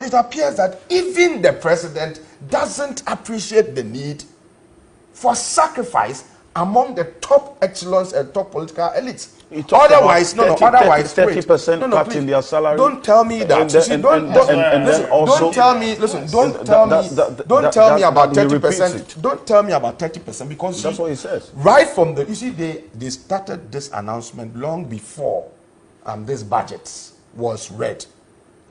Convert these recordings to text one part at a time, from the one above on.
it appears that even the president doesn't appreciate the need for sacrifice among the top echelons and top political elites. Otherwise, 30% cut in their salary. Don't tell me that. Don't tell me. Listen, don't tell me about 30%. Don't tell me about 30% because that's what he says. Right from the, you see, they started this announcement long before this budget was read.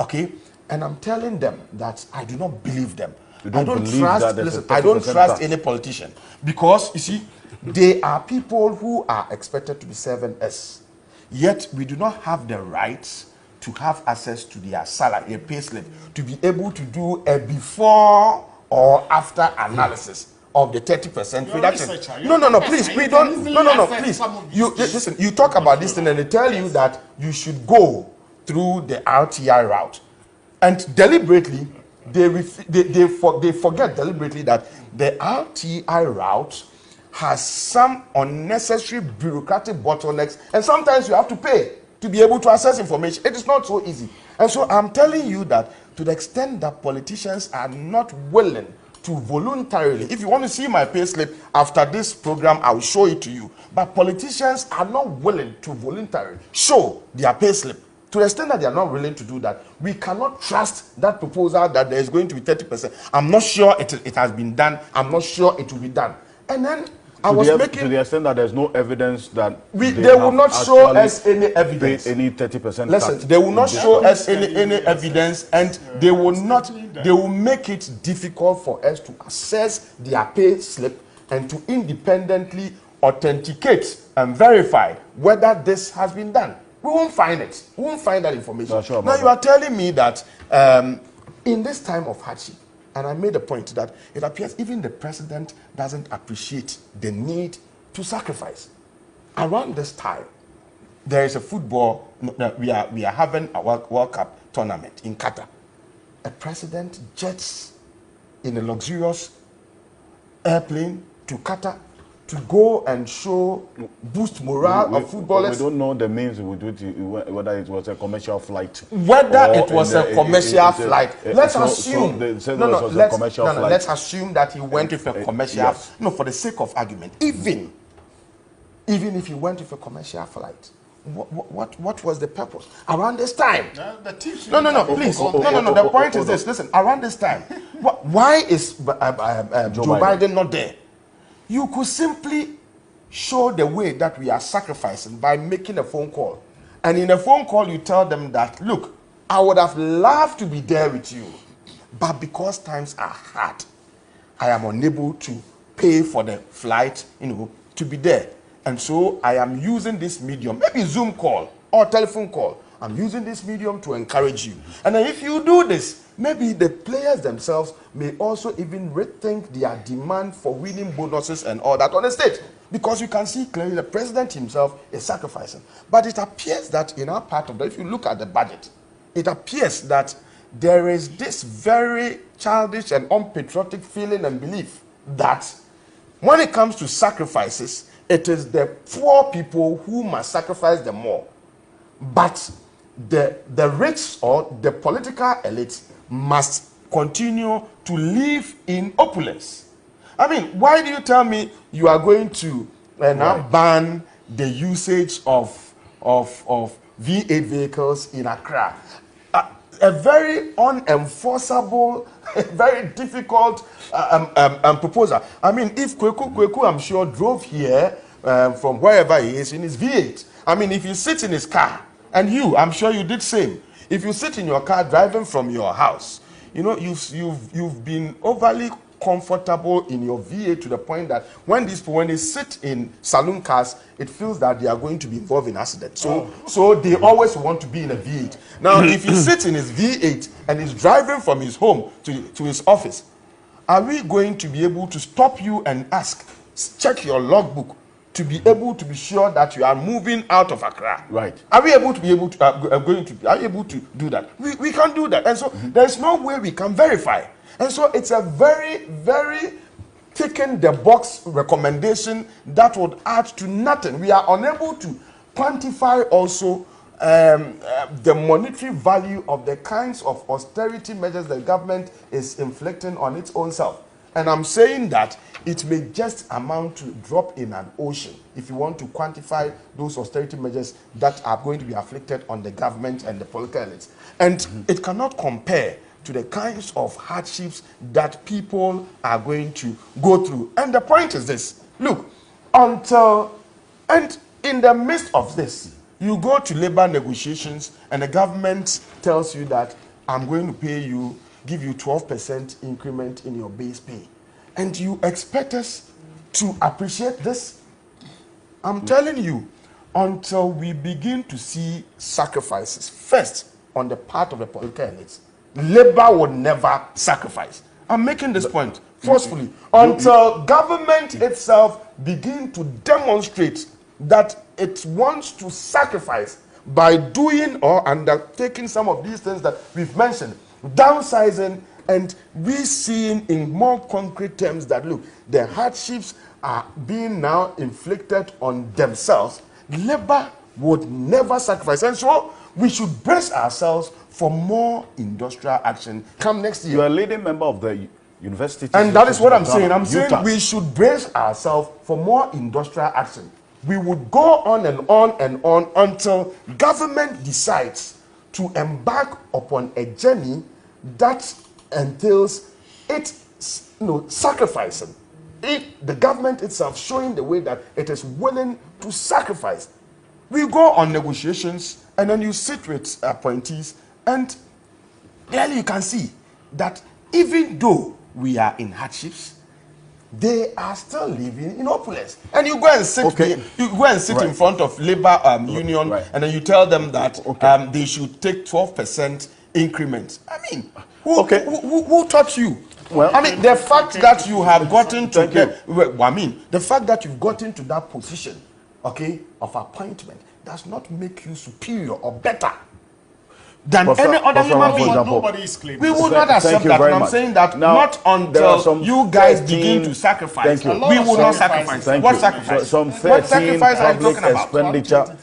Okay, and I'm telling them that I do not believe them. I don't trust any politician because you see, they are people who are expected to be serving us. Yet we do not have the rights to have access to their salary, a pay slip, to be able to do a before or after analysis of the 30% reduction. No, please, we don't. No, please. You listen. You talk about this thing and they tell you that you should go through the RTI route, and deliberately they forget deliberately that the RTI route has some unnecessary bureaucratic bottlenecks, and sometimes you have to pay to be able to access information. It is not so easy. And so I'm telling you that to the extent that politicians are not willing to voluntarily, if you want to see my pay slip after this program, I will show it to you. But politicians are not willing to voluntarily show their pay slip. To the extent that they are not willing to do that, we cannot trust that proposal that there is going to be 30%. I'm not sure it has been done. I'm not sure it will be done. And then I was making, to the extent that there's no evidence that they will not show us any evidence. Any 30%. Listen, they will not show us any evidence, and they will not. They will make it difficult for us to access their pay slip and to independently authenticate and verify whether this has been done. We won't find it. We won't find that information. Sure, now you are telling me that in this time of hardship. And I made a point that it appears even the president doesn't appreciate the need to sacrifice. Around this time, there is a football, we are having a World Cup tournament in Qatar. A president jets in a luxurious airplane to Qatar to go and boost morale of footballers. We don't know the means whether it was a commercial flight. Whether it was a commercial flight. Let's assume. Let's assume that he went with a commercial. Yes. No, for the sake of argument, even if he went with a commercial flight, what was the purpose around this time? Please. The point is this. Listen, around this time, why is Joe Biden not there? You could simply show the way that we are sacrificing by making a phone call. And in a phone call, you tell them that, look, I would have loved to be there with you, but because times are hard, I am unable to pay for the flight, to be there. And so I am using this medium, maybe Zoom call or telephone call. I'm using this medium to encourage you. And then if you do this, maybe the players themselves may also even rethink their demand for winning bonuses and all that on the stage. Because you can see clearly the president himself is sacrificing. But it appears that in our part of that, if you look at the budget, it appears that there is this very childish and unpatriotic feeling and belief that when it comes to sacrifices, it is the poor people who must sacrifice the more. But the rich or the political elite must continue to live in opulence. I mean, why do you tell me you are going to now ban the usage of V8 vehicles in Accra? A very unenforceable, very difficult proposal. I mean, if Kweku, I'm sure, drove here from wherever he is in his V8. I mean, if you sit in his car, and I'm sure you did same. If you sit in your car driving from your house, you've been overly comfortable in your V8 to the point that when they sit in saloon cars, it feels that they are going to be involved in accidents. So they always want to be in a V8. Now, if he sits in his V8 and is driving from his home to his office, are we going to be able to stop you and check your logbook to be able to be sure that you are moving out of Accra? Right. Are we able to be able to are you able to do that? We can't do that. And so there's no way we can verify. And so it's a very, very ticking the box recommendation that would add to nothing. We are unable to quantify also the monetary value of the kinds of austerity measures the government is inflicting on its own self. And I'm saying that it may just amount to drop in an ocean if you want to quantify those austerity measures that are going to be afflicted on the government and the political elites. And it cannot compare to the kinds of hardships that people are going to go through. And the point is this. Look, and in the midst of this, you go to labor negotiations and the government tells you that I'm going to pay you, give you 12% increment in your base pay. And you expect us to appreciate this? I'm telling you, until we begin to see sacrifices, first on the part of the political elites, labor will never sacrifice. I'm making this point forcefully. Until government itself begin to demonstrate that it wants to sacrifice by doing or undertaking some of these things that we've mentioned, downsizing, and we seeing in more concrete terms that, look, the hardships are being now inflicted on themselves, labor would never sacrifice. And so we should brace ourselves for more industrial action come next year. You're a leading member of the university. And that is what I'm saying. I'm saying we should brace ourselves for more industrial action. We would go on and on and on until government decides to embark upon a journey that entails it, sacrificing. The government itself showing the way that it is willing to sacrifice. We go on negotiations and then you sit with appointees and clearly you can see that even though we are in hardships, they are still living in opulence. And you go and sit, in front of labor union, and then you tell them that they should take 12% increment. I mean, who taught you? Well, I mean, the fact that you have gotten to the fact that you've gotten to that position, of appointment, does not make you superior or better than any other human being. Nobody is claiming. We will not accept that. And I'm saying that now, not until you guys begin to sacrifice. We will not sacrifice. What sacrifice? Some what sacrifice are you talking about? Expenditure